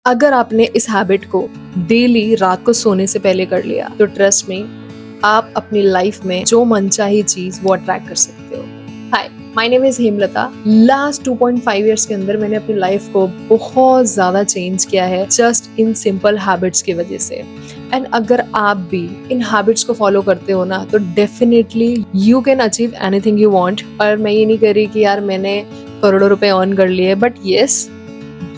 अगर आपने इस हैबिट को डेली रात को सोने से पहले कर लिया तो ट्रस्ट मी, आप अपनी लाइफ में जो मनचाही चीज वो अट्रैक्ट कर सकते हो। Hi, my name is Hemlata. Last 2.5 years के अंदर मैंने अपनी लाइफ को बहुत ज्यादा चेंज किया है जस्ट इन सिंपल हैबिट्स की वजह से। एंड अगर आप भी इन हैबिट्स को फॉलो करते हो ना तो definitely you can achieve anything you want. और मैं ये नहीं कह रही कि यार मैंने करोड़ों रुपए अर्न कर लिए, बट यस,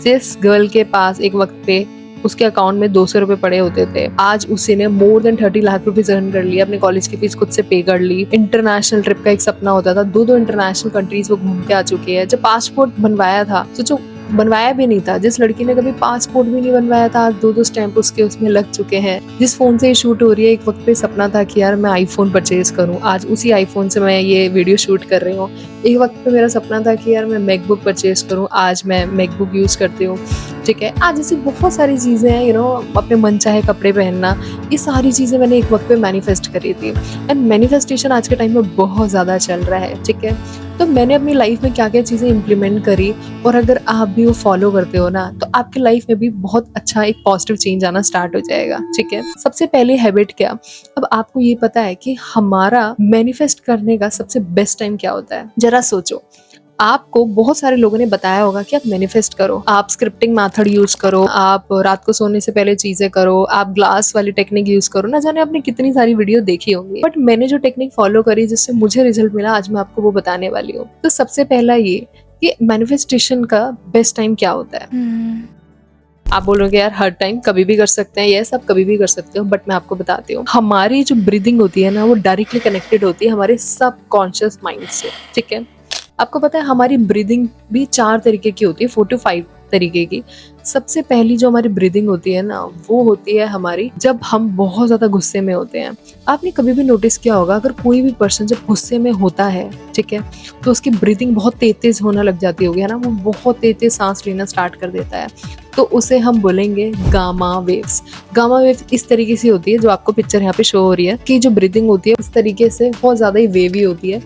जिस गर्ल के पास एक वक्त पे उसके अकाउंट में 200 रुपए पड़े होते थे, आज उसी ने more than 30 lakh rupees earn कर लिया, अपने कॉलेज की फीस खुद से पे कर ली। इंटरनेशनल ट्रिप का एक सपना होता था, दो इंटरनेशनल कंट्रीज वो घूम के आ चुके हैं। जब पासपोर्ट बनवाया था, सोचो बनवाया भी नहीं था, जिस लड़की ने कभी पासपोर्ट भी नहीं बनवाया था, आज दो स्टैंप उसके उसमें लग चुके हैं। जिस फोन से शूट हो रही है, एक वक्त पे सपना था कि यार मैं आईफोन परचेज करूं, आज उसी आईफोन से मैं ये वीडियो शूट कर रही हूँ। एक वक्त पे मेरा सपना था कि यार मैं मैकबुक परचेज करूं, आज मैं मैकबुक यूज करती हूँ। ठीक है, आज ऐसी बहुत सारी चीजें हैं, अपने मन चाहे कपड़े पहनना, ये सारी चीजें मैंने एक वक्त पे मैनिफेस्ट करी थी। एंड मैनिफेस्टेशन आज के टाइम में बहुत ज्यादा चल रहा है। ठीक है, तो मैंने अपनी लाइफ में क्या क्या चीजें इंप्लीमेंट करी, और अगर आप भी वो फॉलो करते हो ना तो आपकी लाइफ में भी बहुत अच्छा एक पॉजिटिव चेंज आना स्टार्ट हो जाएगा। ठीक है, सबसे पहले हैबिट क्या, अब आपको ये पता है कि हमारा मैनिफेस्ट करने का सबसे बेस्ट टाइम क्या होता है। जरा सोचो, आपको बहुत सारे लोगों ने बताया होगा कि आप मैनिफेस्ट करो, आप स्क्रिप्टिंग मेथड यूज करो, आप रात को सोने से पहले चीजें करो, आप ग्लास वाली टेक्निक यूज करो, ना जाने आपने कितनी सारी वीडियो देखी होंगी। बट मैंने जो टेक्निक फॉलो करी जिससे मुझे रिजल्ट मिला, आज मैं आपको वो बताने वाली हूँ। तो सबसे पहला ये कि मैनिफेस्टेशन का बेस्ट टाइम क्या होता है। आप बोलोगे यार हर टाइम कभी भी कर सकते हैं, ये सब कभी भी कर सकते हो, बट मैं आपको बताती हूँ, हमारी जो ब्रीदिंग होती है ना वो डायरेक्टली कनेक्टेड होती है हमारे सबकॉन्शियस माइंड से। ठीक है, आपको पता है हमारी ब्रीदिंग भी 4 तरीके की होती है, 4 to 5 तरीके की। सबसे पहली जो हमारी ब्रीदिंग होती है ना वो होती है हमारी जब हम बहुत ज्यादा गुस्से में होते हैं। आपने कभी भी नोटिस किया होगा, अगर कोई भी पर्सन जब गुस्से में होता है, ठीक है, तो उसकी ब्रीदिंग बहुत तेज तेज होने लग जाती होगी, है ना, वो बहुत तेज तेज सांस लेना स्टार्ट कर देता है। तो उसे हम बोलेंगे गामा वेव्स। गामा वेव इस तरीके से होती है, जो आपको पिक्चर यहाँ पे शो हो रही है, कि जो ब्रीदिंग होती है इस तरीके से बहुत ज्यादा ही वेवी होती है।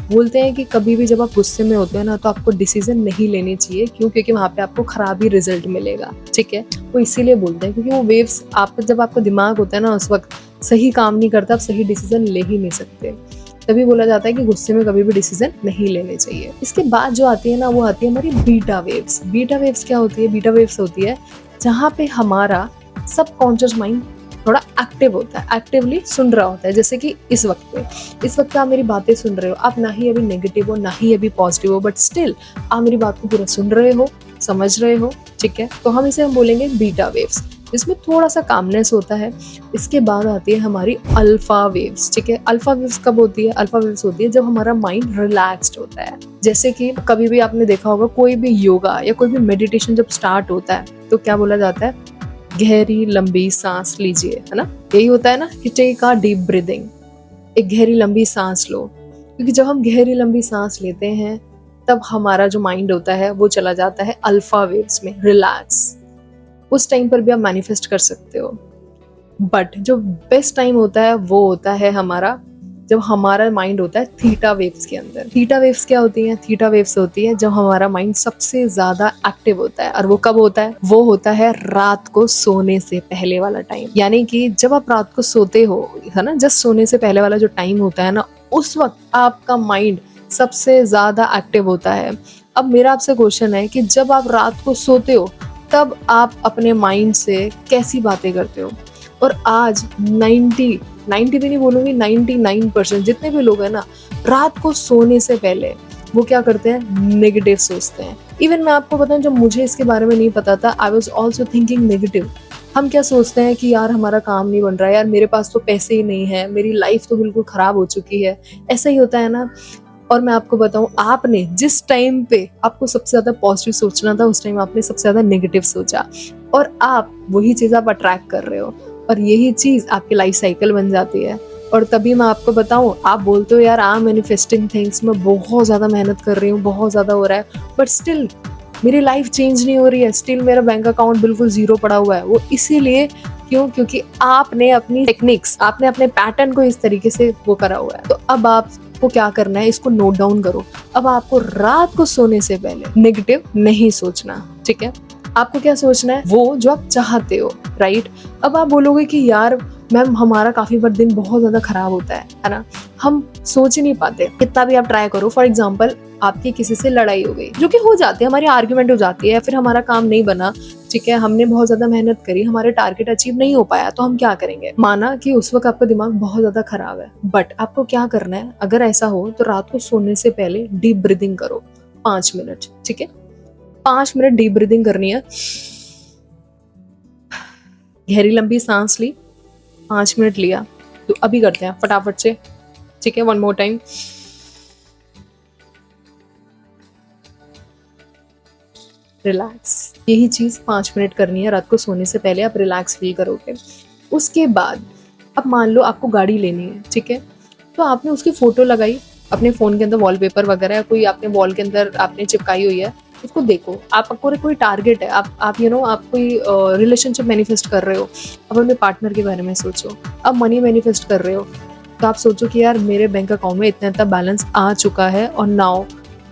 बोलते हैं कि कभी भी जब आप गुस्से में होते हो ना तो आपको डिसीजन नहीं लेनी चाहिए, क्यों, क्योंकि वहां पे आपको खराब ही रिजल्ट मिलेगा। ठीक है, वो इसीलिए बोलते हैं क्योंकि वो वेव्स जब आपका दिमाग होता है ना उस वक्त सही काम नहीं करता, आप सही डिसीजन ले ही नहीं सकते। तभी बोला जाता है कि गुस्से में कभी भी डिसीजन नहीं लेने चाहिए। इसके बाद जो आती है ना वो आती है हमारी बीटा वेव्स। बीटा वेव्स क्या होती है, बीटा वेव्स होती है जहाँ पे हमारा सबकॉन्शियस माइंड थोड़ा एक्टिव होता है, एक्टिवली सुन रहा होता है। जैसे कि इस वक्त आप मेरी बातें सुन रहे हो, आप ना ही अभी नेगेटिव हो ना ही अभी पॉजिटिव हो, बट स्टिल आप मेरी बात को पूरा सुन रहे हो, समझ रहे हो। ठीक है, तो हम बोलेंगे बीटा वेव्स, जिसमें थोड़ा सा कामनेस होता है। इसके बाद आती है हमारी अल्फा वेव्स। ठीक है, अल्फा वेव्स कब होती है, अल्फा वेव्स होती है जब हमारा माइंड रिलैक्स्ड होता है। जैसे कि कभी भी आपने देखा होगा, कोई भी योगा या कोई भी मेडिटेशन जब स्टार्ट होता है तो क्या बोला जाता है, गहरी लंबी सांस लीजिए, है ना, यही होता है ना कि टेक अ डीप ब्रीदिंग, एक गहरी लंबी सांस लो। क्योंकि जब हम गहरी लंबी सांस लेते हैं तब हमारा जो माइंड होता है वो चला जाता है अल्फा वेव्स में, रिलैक्स। उस टाइम पर भी आप मैनिफेस्ट कर सकते हो। बट जो बेस्ट टाइम होता है वो होता है हमारा जब हमारा माइंड होता है थीटा वेव्स के अंदर। थीटा वेव्स क्या होती हैं, थीटा वेव्स होती है जब हमारा माइंड सबसे ज्यादा एक्टिव होता है। और वो कब होता है, वो होता है रात को सोने से पहले वाला टाइम। यानी कि जब आप रात को सोते हो, है ना, जस्ट सोने से पहले वाला जो टाइम होता है ना, उस वक्त आपका माइंड सबसे ज्यादा एक्टिव होता है। अब मेरा आपसे क्वेश्चन है कि जब आप रात को सोते हो तब आप अपने माइंड से कैसी बातें करते हो। और आज 90 भी नहीं बोलूंगी, 99% जितने भी लोग हैं ना, रात को सोने से पहले वो क्या करते हैं, नेगेटिव सोचते हैं। इवन मैं आपको बताऊं, जब मुझे इसके बारे में नहीं पता था, I was also thinking negative. हम क्या सोचते हैं कि यार हमारा काम नहीं बन रहा है, यार मेरे पास तो पैसे ही नहीं है, मेरी लाइफ तो बिल्कुल खराब हो चुकी है, ऐसा ही होता है ना। और मैं आपको बताऊं, आपने जिस टाइम पे आपको सबसे ज्यादा पॉजिटिव सोचना था, उस टाइम आपने सबसे ज्यादा नेगेटिव सोचा, और आप वही चीज आप अट्रैक्ट कर रहे हो, और यही चीज आपकी लाइफ साइकिल बन जाती है। और तभी मैं आपको बताऊं, आप बोलते हो यार आई एम मैनिफेस्टिंग थिंग्स, मैं बहुत ज्यादा मेहनत कर रही हूँ, बहुत ज्यादा हो रहा है, बट स्टिल मेरी लाइफ चेंज नहीं हो रही है, स्टिल मेरा बैंक अकाउंट बिल्कुल जीरो पड़ा हुआ है। वो इसीलिए क्यों, क्योंकि आपने अपनी टेक्निक्स, आपने अपने पैटर्न को इस तरीके से वो करा हुआ है। तो अब आपको क्या करना है, इसको नोट डाउन करो। अब आपको रात को सोने से पहले नेगेटिव नहीं सोचना। ठीक है, आपको क्या सोचना है, वो जो आप चाहते हो, राइट। अब आप बोलोगे कि यार मैम हमारा काफी बार दिन बहुत ज्यादा खराब होता है ना, हम सोच ही नहीं पाते, कितना भी आप ट्राई करो। फॉर एग्जाम्पल आपकी किसी से लड़ाई हो गई, जो कि हो जाती है, हमारी आर्ग्यूमेंट हो जाती है, फिर हमारा काम नहीं बना, ठीक है, हमने बहुत ज्यादा मेहनत करी, हमारे टारगेट अचीव नहीं हो पाया, तो हम क्या करेंगे। माना कि उस वक्त आपका दिमाग बहुत ज्यादा खराब है, बट आपको क्या करना है, अगर ऐसा हो तो रात को सोने से पहले डीप ब्रीदिंग करो 5 मिनट, ठीक है। 5 मिनट डीप ब्रीदिंग करनी है, गहरी लंबी सांस ली, 5 मिनट लिया। तो अभी करते हैं फटाफट से, ठीक है, 1 मोर टाइम। रिलैक्स, यही चीज 5 मिनट करनी है रात को सोने से पहले, आप रिलैक्स फील करोगे। उसके बाद अब मान लो आपको गाड़ी लेनी है, ठीक है, तो आपने उसकी फोटो लगाई अपने फोन के अंदर, वॉलपेपर वगैरह या कोई आपने वॉल के अंदर आपने चिपकाई हुई है, उसको देखो। आपको कोई टारगेट है, आप आप कोई रिलेशनशिप मैनिफेस्ट कर रहे हो, अब अपने पार्टनर के बारे में सोचो। अब मनी मैनिफेस्ट कर रहे हो, तो आप सोचो कि यार मेरे बैंक अकाउंट में इतना इतना बैलेंस आ चुका है, और now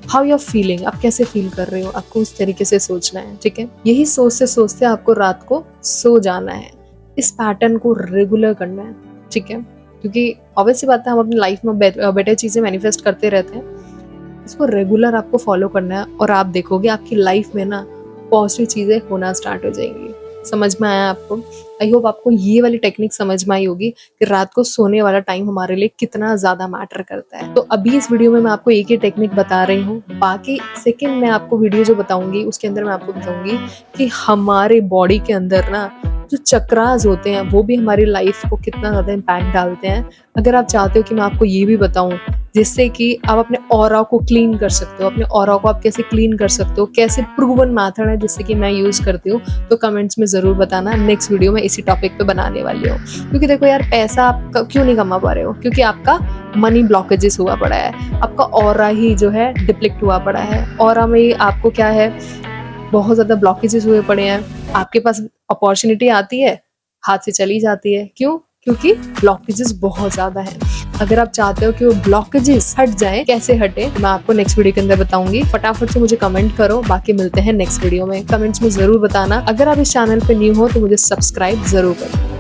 how you are feeling, आप कैसे फील कर रहे हो, आपको उस तरीके से सोचना है, ठीक है। यही सोचते सोचते आपको रात को सो जाना है। इस पैटर्न को रेगुलर करना है, ठीक है, क्योंकि ऑब्वियस सी बात है हम अपनी लाइफ में बेटर चीजें मैनिफेस्ट करते रहते हैं। इसको रेगुलर आपको फॉलो करना है, और आप देखोगे आपकी लाइफ में ना पॉजिटिव चीजें होना स्टार्ट हो जाएंगी। समझ में आया आपको? आई होप आपको ये वाली टेक्निक समझ में आई होगी कि रात को सोने वाला टाइम हमारे लिए कितना ज्यादा मैटर करता है। तो अभी इस वीडियो में मैं आपको एक ही टेक्निक बता रही हूँ, बाकी सेकंड मैं आपको वीडियो जो बताऊंगी उसके अंदर मैं आपको बताऊंगी कि हमारे बॉडी के अंदर ना जो चक्रास होते हैं वो भी हमारी लाइफ को कितना ज्यादा इम्पैक्ट डालते हैं। अगर आप चाहते हो कि मैं आपको ये भी बताऊं जिससे कि आप अपने ऑरा को क्लीन कर सकते हो, अपने ऑरा को आप कैसे क्लीन कर सकते हो, कैसे प्रूवन मेथड है जिससे कि मैं यूज करती हूँ, तो कमेंट्स में जरूर बताना। नेक्स्ट वीडियो में इसी टॉपिक पे बनाने वाली हूँ, क्योंकि देखो यार पैसा आप क्यों नहीं कमा पा रहे हो, क्योंकि आपका मनी ब्लॉकेजेस हुआ पड़ा है, आपका ऑरा ही जो है डिप्लीट हुआ पड़ा है। ऑरा में आपको क्या है, बहुत ज्यादा ब्लॉकेजेस हुए पड़े हैं, आपके पास अपॉर्चुनिटी आती है, हाथ से चली जाती है। क्यों? क्योंकि ब्लॉकेजेस बहुत ज्यादा हैं। अगर आप चाहते हो कि वो ब्लॉकेजेस हट जाएं, कैसे हटे, मैं आपको नेक्स्ट वीडियो के अंदर बताऊंगी। फटाफट से मुझे कमेंट करो, बाकी मिलते हैं नेक्स्ट वीडियो में। कमेंट्स में जरूर बताना। अगर आप इस चैनल पे न्यू हो तो मुझे सब्सक्राइब जरूर करो।